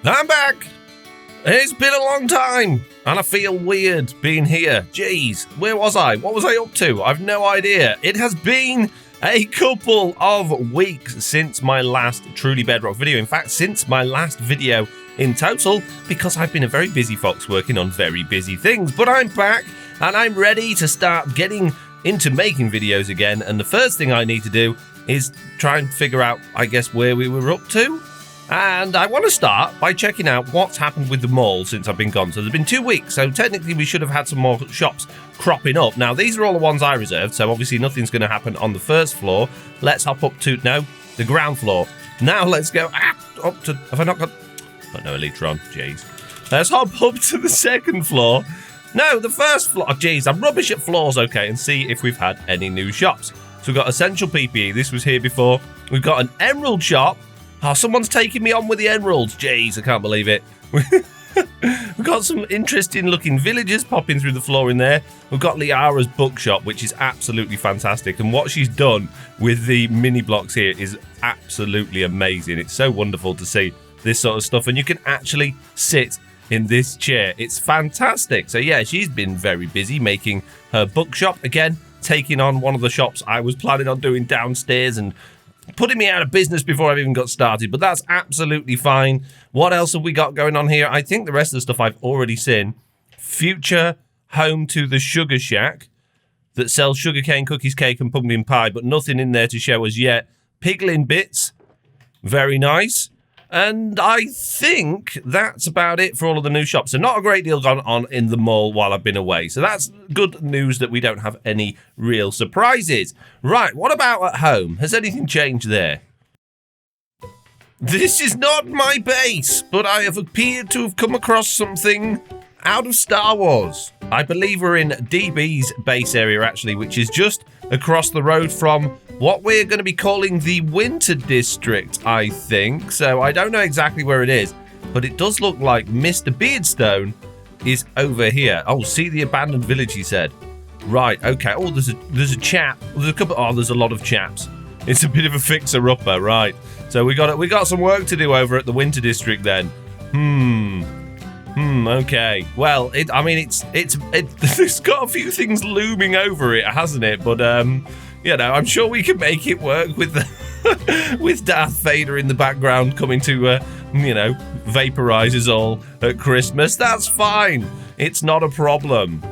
I'm back! It's been a long time, and I feel weird being here. Jeez, where was I? What was I up to? I've no idea. It has been a couple of weeks since my last Truly Bedrock video. In fact, since my last video in total, because I've been a very busy fox working on very busy things. But I'm back, and I'm ready to start getting into making videos again. And the first thing I need to do is try and figure out, I guess, where we were up to. And I want to start by checking out what's happened with the mall since I've been gone. So there's been 2 weeks, so technically we should have had some more shops cropping up. Now, these are all the ones I reserved, so obviously nothing's going to happen on the first floor. Let's hop up to, the ground floor. Now let's go up to, have I not got, oh no, Elytron, jeez. Let's hop up to the second floor. No, the first floor, oh jeez, I'm rubbish at floors, okay, and see if we've had any new shops. So we've got Essential PPE, this was here before. We've got an Emerald shop. Oh, someone's taking me on with the emeralds. Jeez, I can't believe it. We've got some interesting looking villagers popping through the floor in there. We've got Liara's bookshop, which is absolutely fantastic. And what she's done with the mini blocks here is absolutely amazing. It's so wonderful to see this sort of stuff. And you can actually sit in this chair. It's fantastic. So yeah, she's been very busy making her bookshop. Again, taking on one of the shops I was planning on doing downstairs and putting me out of business before I've even got started, but that's absolutely fine. What else have we got going on here? I think the rest of the stuff I've already seen. Future home to the Sugar Shack that sells sugarcane, cookies, cake, and pumpkin pie, but nothing in there to show us yet. Piglin bits, very nice. And I think that's about it for all of the new shops. So not a great deal gone on in the mall while I've been away. So that's good news that we don't have any real surprises. Right, what about at home? Has anything changed there? This is not my base, but I have appeared to have come across something out of Star Wars. I believe we're in DB's base area, actually, which is just across the road from what we're going to be calling the Winter District, I think. So I don't know exactly where it is, but it does look like Mr. Beardstone is over here. Oh, see the abandoned village, he said. Right, okay. Oh, there's a chap. There's a couple. Oh, there's a lot of chaps. It's a bit of a fixer-upper, right? So we got some work to do over at the Winter District then. Okay. Well, it's got a few things looming over it, hasn't it? But you know, I'm sure we can make it work with with Darth Vader in the background coming to vaporize us all at Christmas. That's fine. It's not a problem.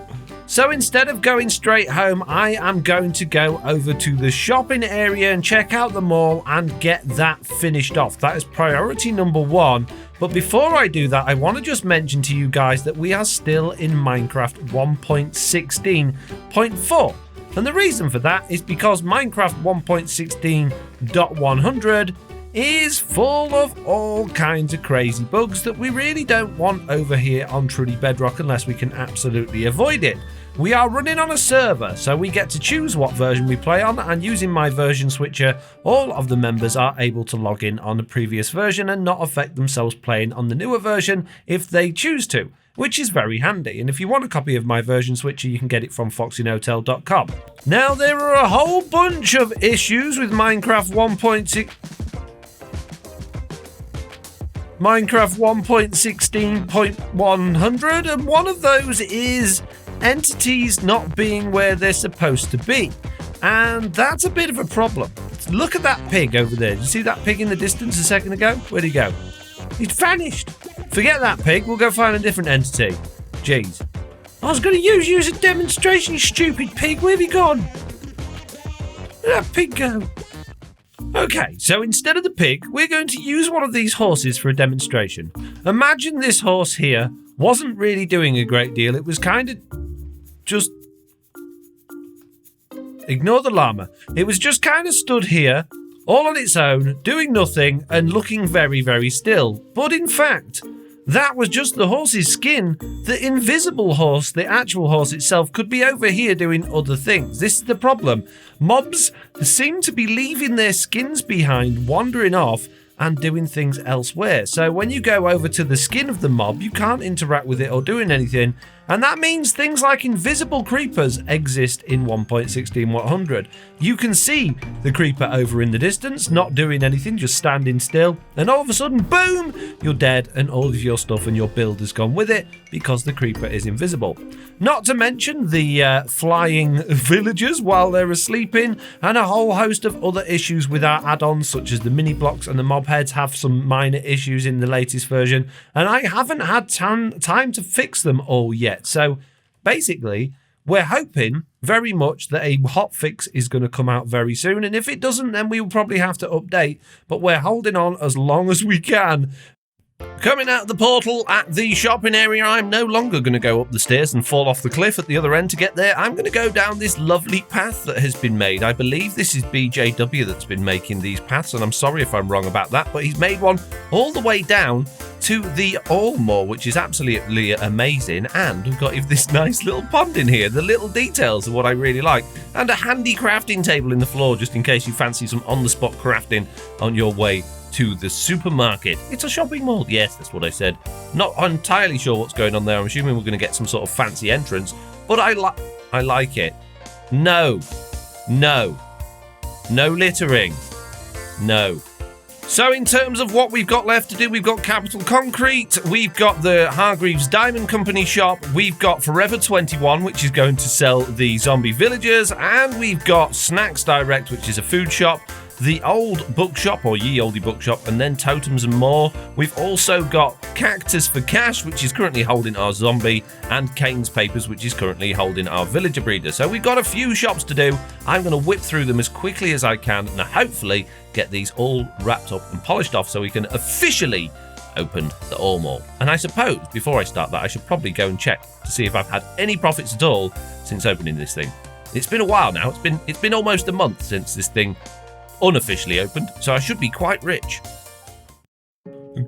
So instead of going straight home, I am going to go over to the shopping area and check out the mall and get that finished off. That is priority number 1. But before I do that, I want to just mention to you guys that we are still in Minecraft 1.16.4. And the reason for that is because Minecraft 1.16.100 is full of all kinds of crazy bugs that we really don't want over here on Truly Bedrock unless we can absolutely avoid it. We are running on a server, so we get to choose what version we play on, and using my version switcher, all of the members are able to log in on the previous version and not affect themselves playing on the newer version if they choose to, which is very handy. And if you want a copy of my version switcher, you can get it from FoxyNoTail.com. Now, there are a whole bunch of issues with Minecraft 1.16.100, and one of those is entities not being where they're supposed to be. And that's a bit of a problem. Look at that pig over there. Did you see that pig in the distance a second ago? Where'd he go? He's vanished. Forget that pig. We'll go find a different entity. Jeez. I was going to use you as a demonstration, you stupid pig. Where have you gone? Where'd that pig go? Okay, so instead of the pig, we're going to use one of these horses for a demonstration. Imagine this horse here wasn't really doing a great deal. It was kind of just... Ignore the llama. It was just kind of stood here, all on its own, doing nothing and looking very, very still. But in fact, that was just the horse's skin. The invisible horse, the actual horse itself, could be over here doing other things. This is the problem. Mobs seem to be leaving their skins behind, wandering off, and doing things elsewhere. So when you go over to the skin of the mob, you can't interact with it or doing anything, And that means things like invisible creepers exist in 1.16.100. You can see the creeper over in the distance, not doing anything, just standing still. And all of a sudden, boom, you're dead and all of your stuff and your build has gone with it because the creeper is invisible. Not to mention the flying villagers while they're asleep in, and a whole host of other issues with our add-ons, such as the mini blocks and the mob heads have some minor issues in the latest version, and I haven't had time to fix them all yet. So basically, we're hoping very much that a hotfix is going to come out very soon, and if it doesn't, then we will probably have to update, but we're holding on as long as we can. Coming out the portal at the shopping area, I'm no longer going to go up the stairs and fall off the cliff at the other end to get there. I'm going to go down this lovely path that has been made. I believe this is BJW that's been making these paths, and I'm sorry if I'm wrong about that, but he's made one all the way down to the Allmore, which is absolutely amazing. And we've got this nice little pond in here. The little details are what I really like. And a handy crafting table in the floor, just in case you fancy some on-the-spot crafting on your way to the supermarket. It's a shopping mall. Yes, that's what I said. Not entirely sure what's going on there. I'm assuming we're going to get some sort of fancy entrance, but I like it. No littering. No. So in terms of what we've got left to do, we've got Capital Concrete, we've got the Hargreaves Diamond Company shop, we've got Forever 21, which is going to sell the zombie villagers, and we've got Snacks Direct, which is a food shop, the Old Bookshop, or Ye Olde Bookshop, and then Totems and More. We've also got Cactus for Cash, which is currently holding our zombie, and Kane's Papers, which is currently holding our villager breeder. So we've got a few shops to do. I'm going to whip through them as quickly as I can, and hopefully get these all wrapped up and polished off so we can officially open the Allmore. And I suppose, before I start that, I should probably go and check to see if I've had any profits at all since opening this thing. It's been a while now. It's been almost a month since this thing unofficially opened, so I should be quite rich.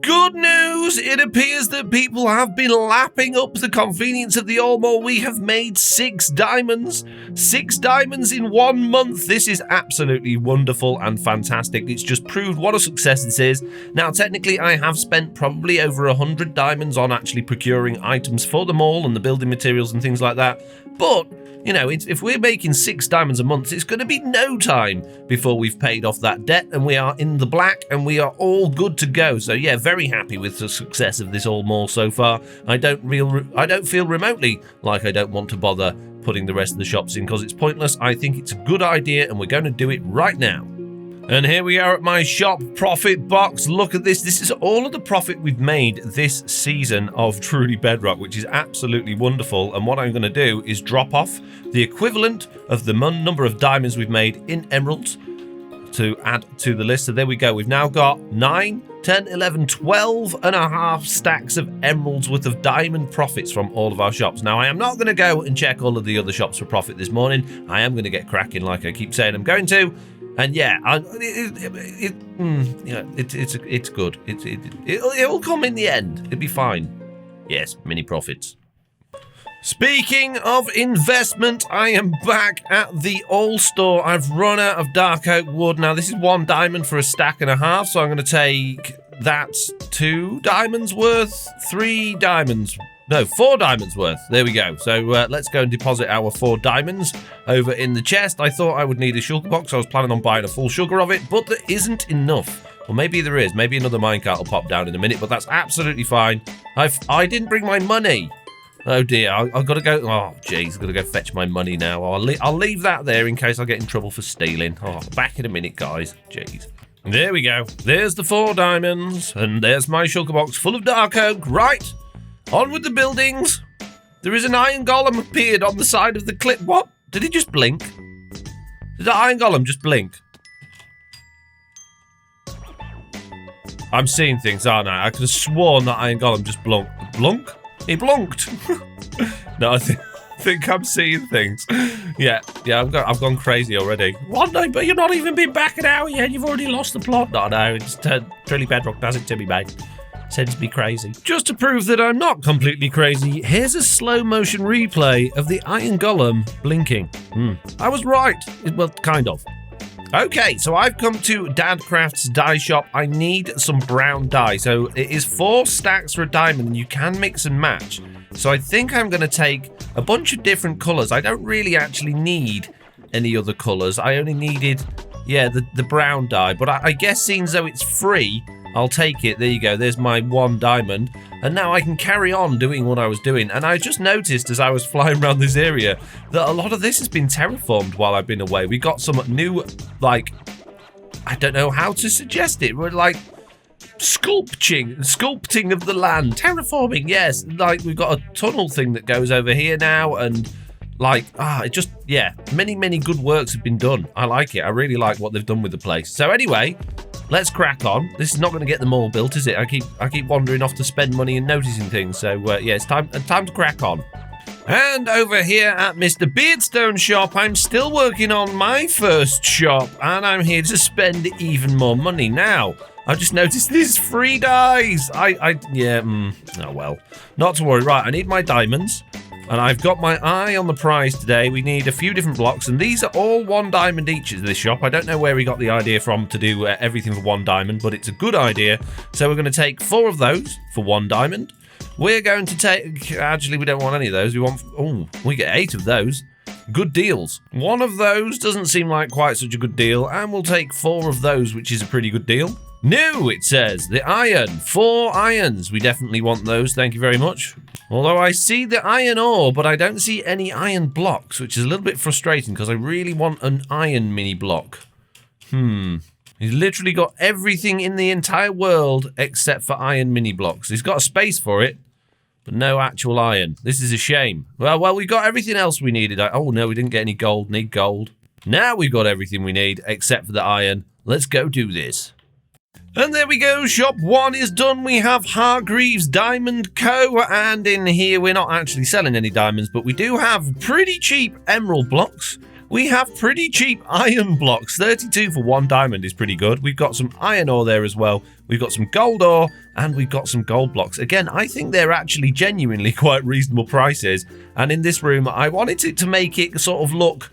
Good news! It appears that people have been lapping up the convenience of the Allmore. We have made 6 diamonds. 6 diamonds in 1 month. This is absolutely wonderful and fantastic. It's just proved what a success this is. Now, technically, I have spent probably over 100 diamonds on actually procuring items for the mall and the building materials and things like that. But you know, if we're making 6 diamonds a month, it's going to be no time before we've paid off that debt and we are in the black and we are all good to go. So yeah, very happy with the success of this Allmore so far. I don't feel remotely like I don't want to bother putting the rest of the shops in because it's pointless. I think it's a good idea and we're going to do it right now. And here we are at my shop profit box. Look at this. This is all of the profit we've made this season of Truly Bedrock, which is absolutely wonderful. And what I'm going to do is drop off the equivalent of the number of diamonds we've made in emeralds to add to the list. So there we go. We've now got 9, 10, 11, 12 and a half stacks of emeralds worth of diamond profits from all of our shops. Now, I am not going to go and check all of the other shops for profit this morning. I am going to get cracking like I keep saying I'm going to. And yeah, it's good. It'll come in the end. It'll be fine. Yes, mini profits. Speaking of investment, I am back at the All Store. I've run out of dark oak wood. Now, this is 1 diamond for a stack and a half, so I'm going to take that's 2 diamonds worth, 3 diamonds. No, 4 diamonds worth. There we go. So let's go and deposit our 4 diamonds over in the chest. I thought I would need a sugar box. I was planning on buying a full sugar of it, but there isn't enough. Well, maybe there is. Maybe another minecart will pop down in a minute, but that's absolutely fine. I didn't bring my money. Oh dear, I've got to go. Oh jeez, I've got to go fetch my money now. I'll leave that there in case I get in trouble for stealing. Oh, back in a minute, guys. Jeez. There we go. There's the 4 diamonds, and there's my sugar box full of dark oak. Right. On with the buildings. There is an iron golem appeared on the side of the cliff. What? Did he just blink? Did the iron golem just blink? I'm seeing things, aren't I? I could have sworn that iron golem just blunk. He blunked. No, I think I'm seeing things. Yeah, I've gone crazy already. What? No, but you've not even been back an hour yet. You've already lost the plot. No, it's Truly Bedrock does it to me, mate. Sends me crazy. Just to prove that I'm not completely crazy, here's a slow motion replay of the iron golem blinking. I was right. Well, kind of. Okay, so I've come to Dadcraft's dye shop. I need some brown dye. So it is 4 stacks for a diamond, and you can mix and match. So I think I'm going to take a bunch of different colours. I don't really actually need any other colours. I only needed, yeah, the brown dye. But I guess seeing as though it's free, I'll take it. There you go. There's my 1 diamond. And now I can carry on doing what I was doing. And I just noticed as I was flying around this area that a lot of this has been terraformed while I've been away. We got some new, like, I don't know how to suggest it. We're like sculpting of the land. Terraforming, yes. Like, we've got a tunnel thing that goes over here now. And like, it just, yeah, many good works have been done. I like it. I really like what they've done with the place. So anyway, let's crack on. This is not going to get them all built, is it? I keep wandering off to spend money and noticing things. So yeah, it's time to crack on. And over here at Mr. Beardstone's shop, I'm still working on my first shop, and I'm here to spend even more money now. I just noticed these free dyes. Oh well, not to worry. Right, I need my diamonds. And I've got my eye on the prize today. We need a few different blocks, and these are all 1 diamond each at this shop. I don't know where we got the idea from to do everything for 1 diamond, but it's a good idea. So we're going to take 4 of those for 1 diamond. We're going to take, actually, we don't want any of those. We get 8 of those. Good deals. 1 of those doesn't seem like quite such a good deal, and we'll take 4 of those, which is a pretty good deal. New, it says. The iron. 4 irons. We definitely want those. Thank you very much. Although I see the iron ore, but I don't see any iron blocks, which is a little bit frustrating because I really want an iron mini block. He's literally got everything in the entire world except for iron mini blocks. He's got a space for it, but no actual iron. This is a shame. Well, we got everything else we needed. Oh, no, we didn't get any gold. Need gold. Now we've got everything we need except for the iron. Let's go do this. And there we go, shop 1 is done. We have Hargreaves Diamond Co. And in here, we're not actually selling any diamonds, but we do have pretty cheap emerald blocks. We have pretty cheap iron blocks. 32 for 1 diamond is pretty good. We've got some iron ore there as well. We've got some gold ore, and we've got some gold blocks. Again, I think they're actually genuinely quite reasonable prices. And in this room, I wanted it to make it sort of look,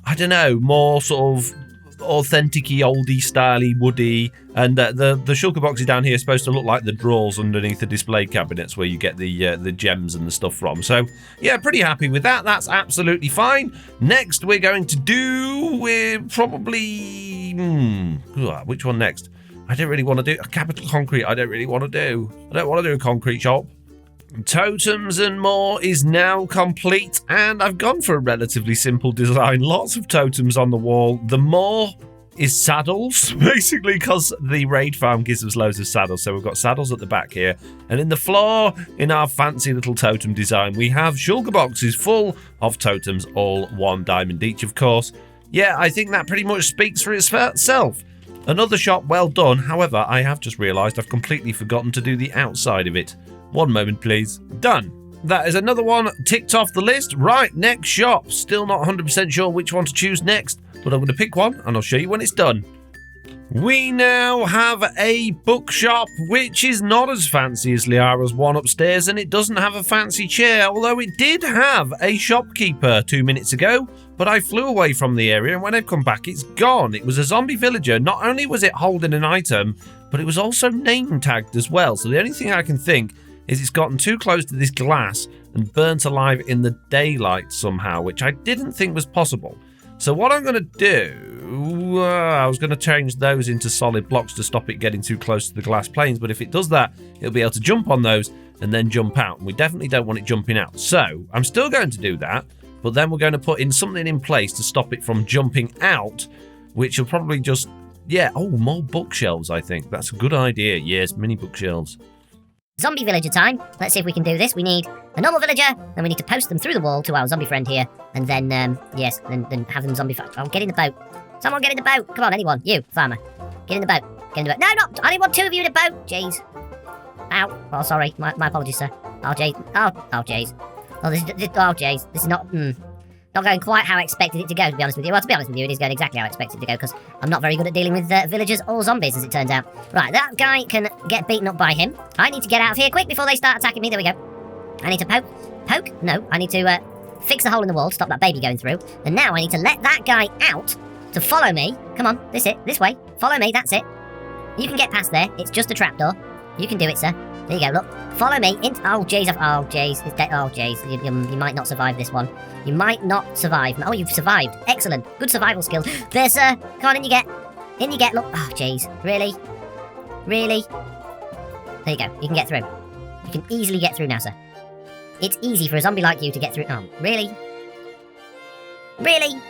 I don't know, more sort of authentic-y, oldie, styley, woody, and the shulker boxes down here are supposed to look like the drawers underneath the display cabinets where you get the gems and the stuff from. So yeah, pretty happy with that. That's absolutely fine. Next, we're going to do, we're probably which one next? I don't really want to do a capital concrete. I don't want to do a concrete shop. Totems and more is now complete, and I've gone for a relatively simple design. Lots of totems on the wall. The more is saddles, basically, because the raid farm gives us loads of saddles. So we've got saddles at the back here, and in the floor, in our fancy little totem design, we have shulker boxes full of totems, all 1 diamond each, of course. Yeah, I think that pretty much speaks for itself. Another shop well done. However, I have just realised I've completely forgotten to do the outside of it. 1 moment, please. Done. That is another one ticked off the list. Right, next shop. Still not 100% sure which one to choose next, but I'm going to pick one, and I'll show you when it's done. We now have a bookshop, which is not as fancy as Liara's one upstairs, and it doesn't have a fancy chair, although it did have a shopkeeper 2 minutes ago, but I flew away from the area, and when I've come back, it's gone. It was a zombie villager. Not only was it holding an item, but it was also name tagged as well, so the only thing I can think is it's gotten too close to this glass and burnt alive in the daylight somehow, which I didn't think was possible. So what I'm going to do, I was going to change those into solid blocks to stop it getting too close to the glass planes, but if it does that, it'll be able to jump on those and then jump out, and we definitely don't want it jumping out. So I'm still going to do that, but then we're going to put in something in place to stop it from jumping out, which will probably just, more bookshelves, I think. That's a good idea. Yes, mini bookshelves. Zombie villager time. Let's see if we can do this. We need a normal villager, then we need to post them through the wall to our zombie friend here, and then, then have them zombie... Oh, get in the boat. Someone get in the boat. Come on, anyone. You, farmer. Get in the boat. Get in the boat. No, not... I didn't want 2 of you in the boat. Jeez. Ow. Oh, sorry. My apologies, sir. Oh, jeez. Oh, jeez. Oh, jeez. This is not... Not going quite how I expected it to go, to be honest with you. Well, to be honest with you, it is going exactly how I expected it to go, because I'm not very good at dealing with villagers or zombies, as it turns out. Right, that guy can get beaten up by him. I need to get out of here quick before they start attacking me. There we go. I need to poke. Poke? No, I need to fix the hole in the wall to stop that baby going through. And now I need to let that guy out So follow me. Come on, this way. Follow me, that's it. You can get past there. It's just a trapdoor. You can do it, sir. There you go, look. Follow me into... Oh, jeez. Oh, jeez. It's dead. Oh, jeez. You might not survive this one. You might not survive. Oh, you've survived. Excellent. Good survival skill. There, sir. Come on, in you get. In you get. Look. Oh, jeez. Really? Really? There you go. You can get through. You can easily get through now, sir. It's easy for a zombie like you to get through. Oh, really? Really?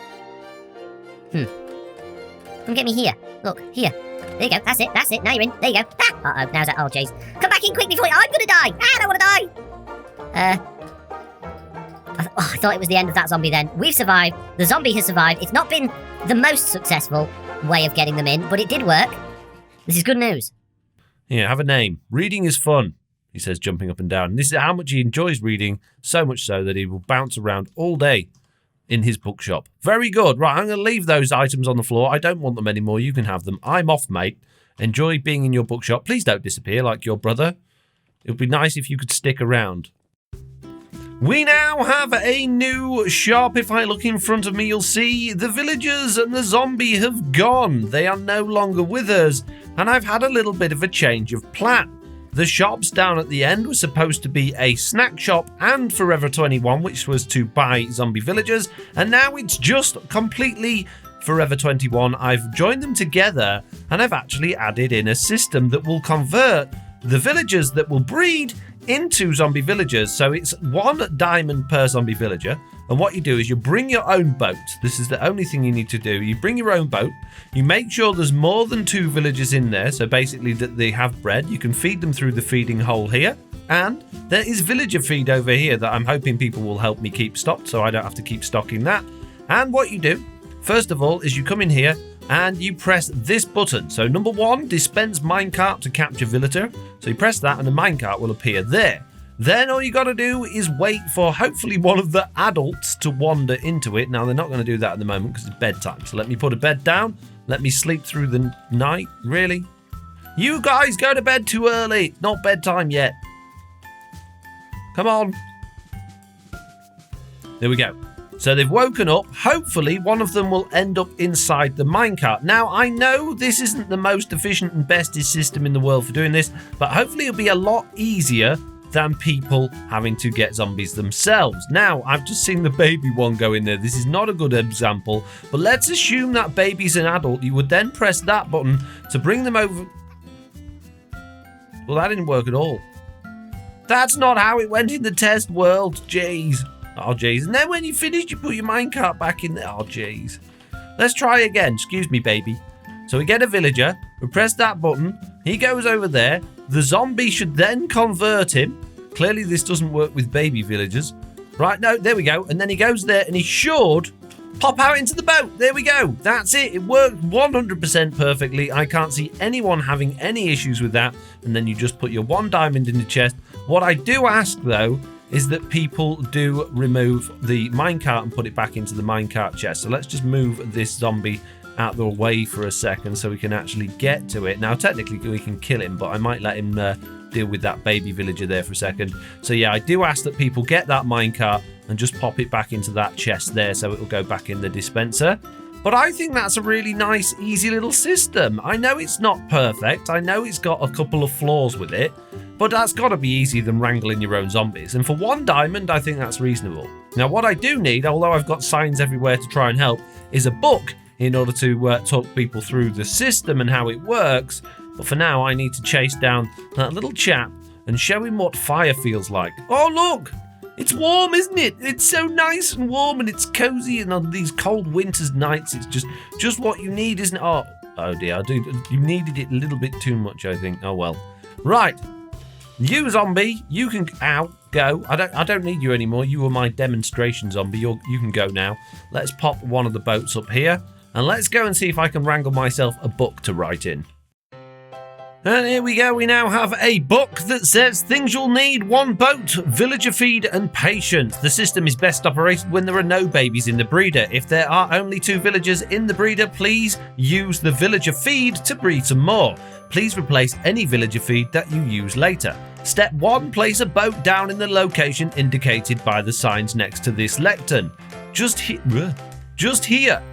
Come get me here. Look, here. There you go. That's it. That's it. Now you're in. There you go. Ah! Uh-oh. Now's that. Oh, jeez. Come back in quick before I'm gonna die. Ah, I don't want to die. I thought it was the end of that zombie then. We've survived. The zombie has survived. It's not been the most successful way of getting them in, but it did work. This is good news. Yeah, have a name. Reading is fun, he says, jumping up and down. And this is how much he enjoys reading, so much so that he will bounce around all day in his bookshop. Very good. Right, I'm going to leave those items on the floor. I don't want them anymore. You can have them. I'm off, mate. Enjoy being in your bookshop. Please don't disappear like your brother. It would be nice if you could stick around. We now have a new shop. If I look in front of me, you'll see the villagers and the zombie have gone. They are no longer with us, and I've had a little bit of a change of plan. The shops down at the end were supposed to be a snack shop and Forever 21, which was to buy zombie villagers, and now it's just completely Forever 21. I've joined them together, and I've actually added in a system that will convert the villagers that will breed into zombie villagers. So it's 1 diamond per zombie villager. And what you do is you bring your own boat. This is the only thing you need to do. You bring your own boat. You make sure there's more than 2 villagers in there. So basically that they have bread. You can feed them through the feeding hole here. And there is villager feed over here that I'm hoping people will help me keep stocked, so I don't have to keep stocking that. And what you do, first of all, is you come in here and you press this button. So number 1, dispense minecart to capture villager. So you press that and the minecart will appear there. Then all you got to do is wait for hopefully one of the adults to wander into it. Now they're not going to do that at the moment because it's bedtime. So let me put a bed down. Let me sleep through the night. Really? You guys go to bed too early. Not bedtime yet. Come on. There we go. So they've woken up. Hopefully one of them will end up inside the minecart. Now, I know this isn't the most efficient and bestest system in the world for doing this, but hopefully it'll be a lot easier than people having to get zombies themselves. Now, I've just seen the baby one go in there. This is not a good example, but let's assume that baby's an adult. You would then press that button to bring them over. Well, that didn't work at all. That's not how it went in the test world. Jeez. Oh, jeez. And then when you finish, you put your minecart back in there. Oh, jeez. Let's try again. Excuse me, baby. So we get a villager. We press that button. He goes over there. The zombie should then convert him. Clearly, this doesn't work with baby villagers. Right, no, there we go. And then he goes there and he should pop out into the boat. There we go. That's it. It worked 100% perfectly. I can't see anyone having any issues with that. And then you just put your 1 diamond in the chest. What I do ask, though, is that people do remove the minecart and put it back into the minecart chest. So let's just move this zombie out of the way for a second so we can actually get to it. Now, technically, we can kill him, but I might let him deal with that baby villager there for a second. So, yeah, I do ask that people get that minecart and just pop it back into that chest there so it will go back in the dispenser. But I think that's a really nice, easy little system. I know it's not perfect. I know it's got a couple of flaws with it, but that's got to be easier than wrangling your own zombies. And for 1 diamond, I think that's reasonable. Now, what I do need, although I've got signs everywhere to try and help, is a book in order to talk people through the system and how it works. But for now, I need to chase down that little chap and show him what fire feels like. Oh, look! It's warm, isn't it? It's so nice and warm and it's cozy, and on these cold winter's nights, it's just what you need, isn't it? Oh dear, you needed it a little bit too much, I think. Oh well. Right. You zombie, you can go. I don't need you anymore. You were my demonstration zombie. You can go now. Let's pop one of the boats up here and let's go and see if I can wrangle myself a book to write in. And here we go, we now have a book that says things you'll need: 1 boat, villager feed and patience. The system is best operated when there are no babies in the breeder. If there are only 2 villagers in the breeder, please use the villager feed to breed some more. Please replace any villager feed that you use later. Step 1, place a boat down in the location indicated by the signs next to this lectern. Just here.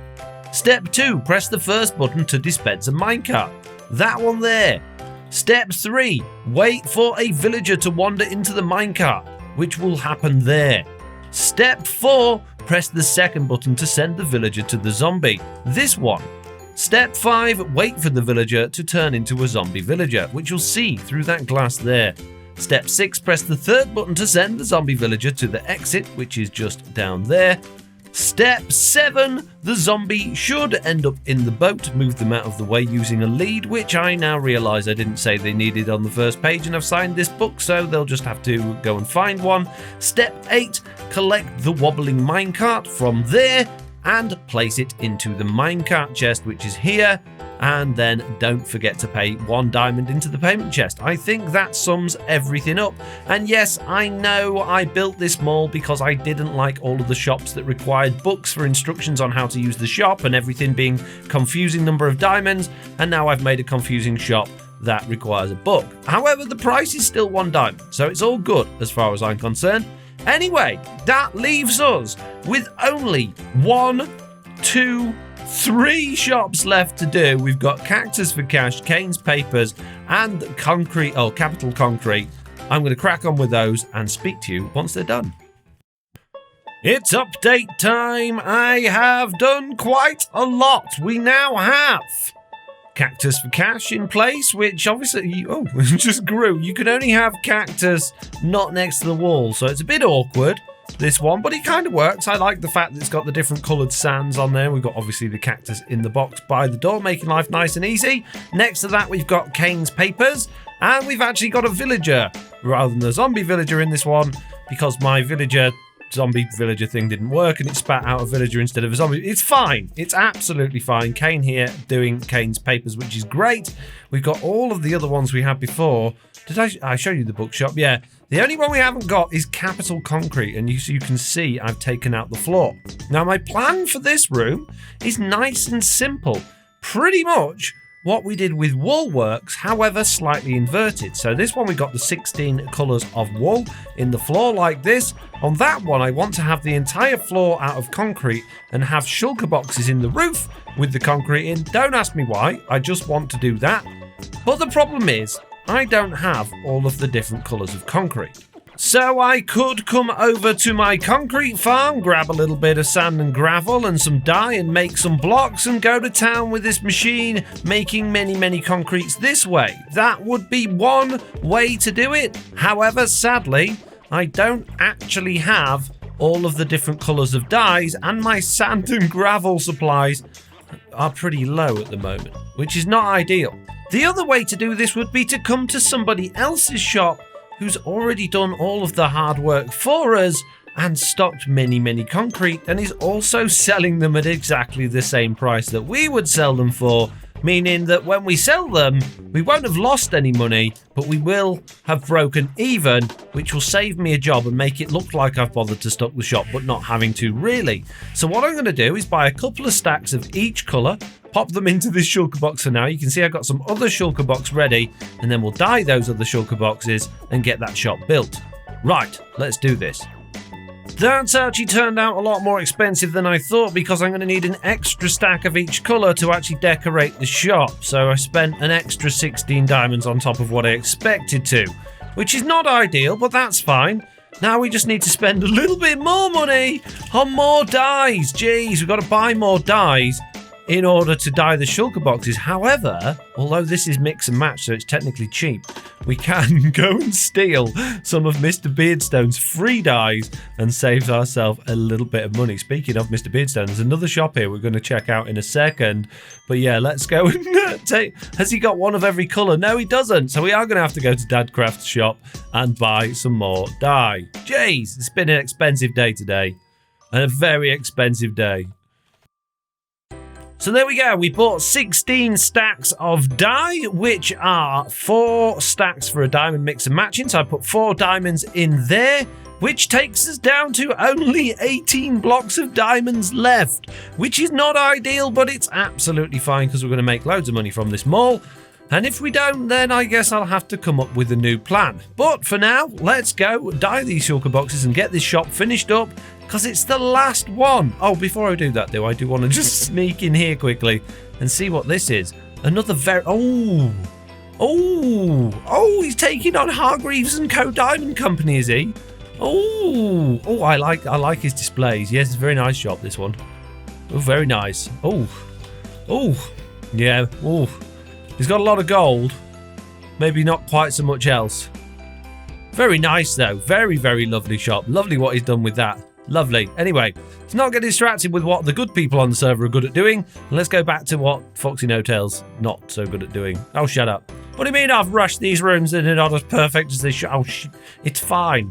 Step 2, press the first button to dispense a minecart. That one there. Step 3, wait for a villager to wander into the minecart, which will happen there. Step 4, press the second button to send the villager to the zombie. This one. Step 5, wait for the villager to turn into a zombie villager, which you'll see through that glass there. Step 6, press the third button to send the zombie villager to the exit, which is just down there. Step 7, the zombie should end up in the boat. Move them out of the way using a lead, which I now realise I didn't say they needed on the first page, and I've signed this book, so they'll just have to go and find one. Step 8, collect the wobbling minecart from there and place it into the minecart chest, which is here. And then don't forget to pay 1 diamond into the payment chest. I think that sums everything up. And yes, I know I built this mall because I didn't like all of the shops that required books for instructions on how to use the shop and everything being confusing number of diamonds. And now I've made a confusing shop that requires a book. However, the price is still 1 diamond, so it's all good as far as I'm concerned. Anyway, that leaves us with only 1, 2, 3 shops left to do. We've got Cactus for Cash, Kane's Papers, and Capital Concrete. I'm going to crack on with those and speak to you once they're done. It's update time. I have done quite a lot. We now have Cactus for Cash in place, which obviously, it just grew. You can only have cactus not next to the wall, so it's a bit awkward, this one, but it kind of works. I like the fact that it's got the different coloured sands on there. We've got obviously the cactus in the box by the door, making life nice and easy. Next to that, we've got Kane's Papers, and we've actually got a villager rather than a zombie villager in this one, because my zombie villager thing didn't work and it spat out a villager instead of a zombie. It's fine. It's absolutely fine. Kane here doing Kane's Papers, which is great. We've got all of the other ones we had before. Did I show you the bookshop? Yeah. The only one we haven't got is Capital Concrete, and you can see I've taken out the floor. Now, my plan for this room is nice and simple. Pretty much what we did with Woolworks, however slightly inverted. So this one we got the 16 colours of wool in the floor like this. On that one I want to have the entire floor out of concrete and have shulker boxes in the roof with the concrete in. Don't ask me why, I just want to do that. But the problem is I don't have all of the different colours of concrete. So I could come over to my concrete farm, grab a little bit of sand and gravel and some dye and make some blocks and go to town with this machine, making many concretes this way. That would be one way to do it. However, sadly, I don't actually have all of the different colours of dyes, and my sand and gravel supplies are pretty low at the moment, which is not ideal. The other way to do this would be to come to somebody else's shop who's already done all of the hard work for us and stocked many concrete, and is also selling them at exactly the same price that we would sell them for, meaning that when we sell them, we won't have lost any money, but we will have broken even, which will save me a job and make it look like I've bothered to stock the shop, but not having to really. So what I'm going to do is buy a couple of stacks of each colour, pop them into this shulker box for now. You can see I've got some other shulker box ready, and then we'll dye those other shulker boxes and get that shop built. Right, let's do this. That's actually turned out a lot more expensive than I thought, because I'm going to need an extra stack of each colour to actually decorate the shop. So I spent an extra 16 diamonds on top of what I expected to, which is not ideal, but that's fine. Now we just need to spend a little bit more money on more dyes. Jeez, we've got to buy more dyes in order to dye the shulker boxes. However, although this is mix and match, so it's technically cheap, we can go and steal some of Mr. Beardstone's free dyes and save ourselves a little bit of money. Speaking of Mr. Beardstone, there's another shop here we're going to check out in a second. But yeah, let's go and take... Has he got one of every colour? No, he doesn't. So we are going to have to go to Dadcraft's shop and buy some more dye. Jeez, it's been an expensive day today. And a very expensive day. So there we go, we bought 16 stacks of dye, which are 4 stacks for a diamond mix and matching. So I put 4 diamonds in there, which takes us down to only 18 blocks of diamonds left, which is not ideal, but it's absolutely fine because we're going to make loads of money from this mall. And if we don't, then I guess I'll have to come up with a new plan. But for now, let's go dye these shulker boxes and get this shop finished up, because it's the last one. Oh, before I do that, though, I do want to just sneak in here quickly and see what this is. Another very... Oh, he's taking on Hargreaves and Co. Diamond Company, is he? Oh, I like his displays. Yes, it's a very nice shop, this one. Oh, very nice. Oh, yeah. Oh, he's got a lot of gold. Maybe not quite so much else. Very nice, though. Very, very lovely shop. Lovely what he's done with that. Lovely. Anyway, let's not get distracted with what the good people on the server are good at doing. And let's go back to what FoxyNoTail's not so good at doing. Oh, shut up. What do you mean I've rushed these rooms and they're not as perfect as they should? Oh, it's fine.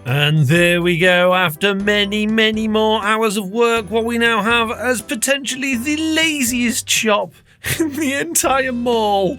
And there we go. After many, many more hours of work, what we now have as potentially the laziest shop in the entire mall.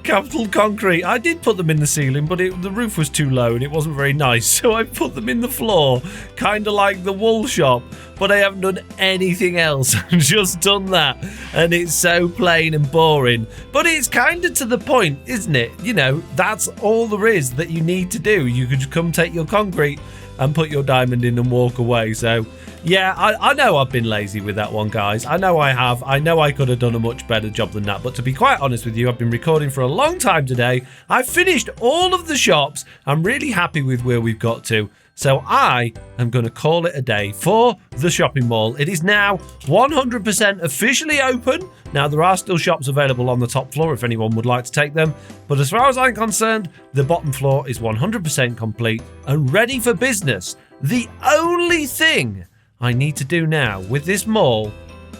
Capital Concrete. I did put them in the ceiling, but the roof was too low and it wasn't very nice, so I put them in the floor, kind of like the wool shop, but I haven't done anything else. I've just done that, and it's so plain and boring, but it's kind of to the point, isn't it? You know, that's all there is that you need to do. You could come take your concrete and put your diamond in and walk away. So yeah, I know I've been lazy with that one, guys. I know I have. I know I could have done a much better job than that. But to be quite honest with you, I've been recording for a long time today. I've finished all of the shops. I'm really happy with where we've got to. So I am going to call it a day for the shopping mall. It is now 100% officially open. Now, there are still shops available on the top floor if anyone would like to take them. But as far as I'm concerned, the bottom floor is 100% complete and ready for business. The only thing I need to do now with this mall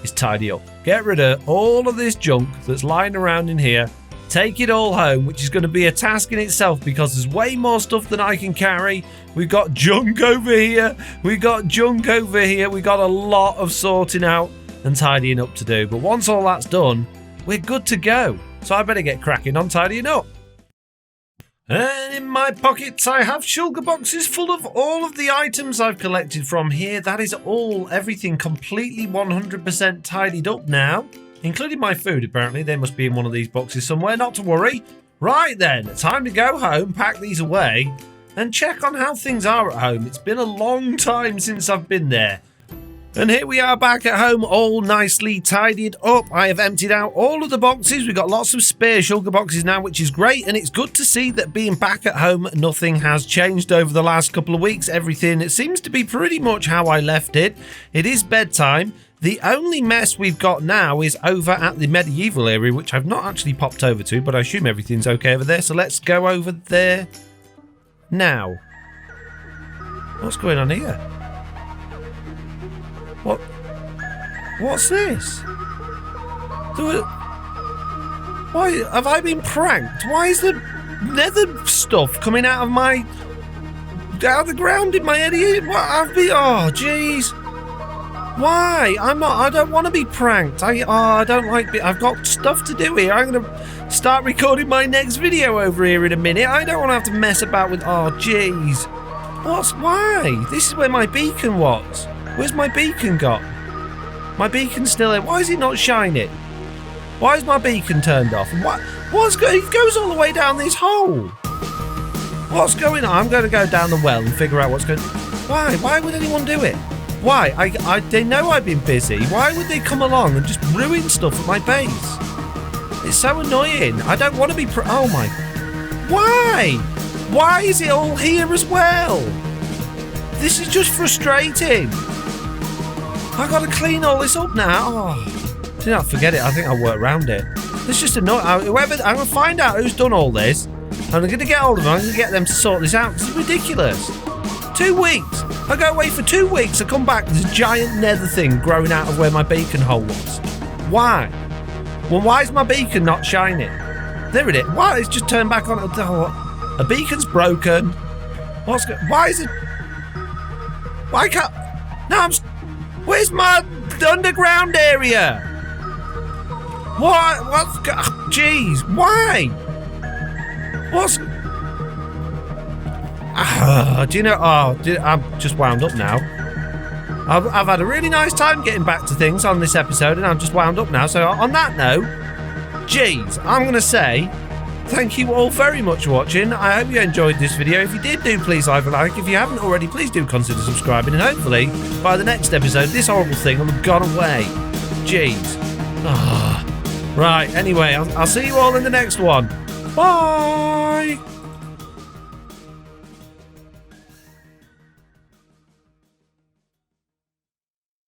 is tidy up. Get rid of all of this junk that's lying around in here. Take it all home, which is going to be a task in itself because there's way more stuff than I can carry. We've got junk over here. We've got junk over here. We've got a lot of sorting out and tidying up to do. But once all that's done, we're good to go. So I better get cracking on tidying up. And in my pockets, I have shulker boxes full of all of the items I've collected from here. That is all, everything completely 100% tidied up now. Including my food, apparently. They must be in one of these boxes somewhere, not to worry. Right then, time to go home, pack these away, and check on how things are at home. It's been a long time since I've been there. And here we are back at home, all nicely tidied up. I have emptied out all of the boxes. We've got lots of spare shulker boxes now, which is great. And it's good to see that being back at home, nothing has changed over the last couple of weeks. Everything, it seems to be pretty much how I left it. It is bedtime. The only mess we've got now is over at the medieval area, which I've not actually popped over to, but I assume everything's okay over there. So let's go over there now. What's going on here? What's this? Why have I been pranked? Why is the nether stuff coming out of the ground in my area? Oh, jeez. Why? I don't want to be pranked. I don't like it. I've got stuff to do here. I'm going to start recording my next video over here in a minute. I don't want to have to mess about with... Oh, jeez. Why? This is where my beacon was. Where's my beacon got? My beacon's still there. Why is it not shining? Why is my beacon turned off? And it goes all the way down this hole. What's going on? I'm going to go down the well and figure out what's going on. Why? Why would anyone do it? Why? They know I've been busy. Why would they come along and just ruin stuff at my base? It's so annoying. I don't want to be oh my... Why? Why is it all here as well? This is just frustrating. I've got to clean all this up now. Oh, do not forget it. I think I'll work around it. It's just annoying. I'm going to find out who's done all this. And I'm going to get hold of them. I'm going to get them to sort this out. This is ridiculous. 2 weeks. I go away for 2 weeks. I come back. There's a giant nether thing growing out of where my beacon hole was. Why? Well, why is my beacon not shining? There it is. Why? It's just turned back on. A beacon's broken. Why is it? Why can't... No, where's my underground area? What? Jeez. Why? Do you know? I'm just wound up now. I've had a really nice time getting back to things on this episode, and I'm just wound up now. So on that note, geez, I'm going to say thank you all very much for watching. I hope you enjoyed this video. If you did, do please leave a like. If you haven't already, please do consider subscribing. And hopefully, by the next episode, this horrible thing will have gone away. Jeez. Right, anyway, I'll see you all in the next one. Bye!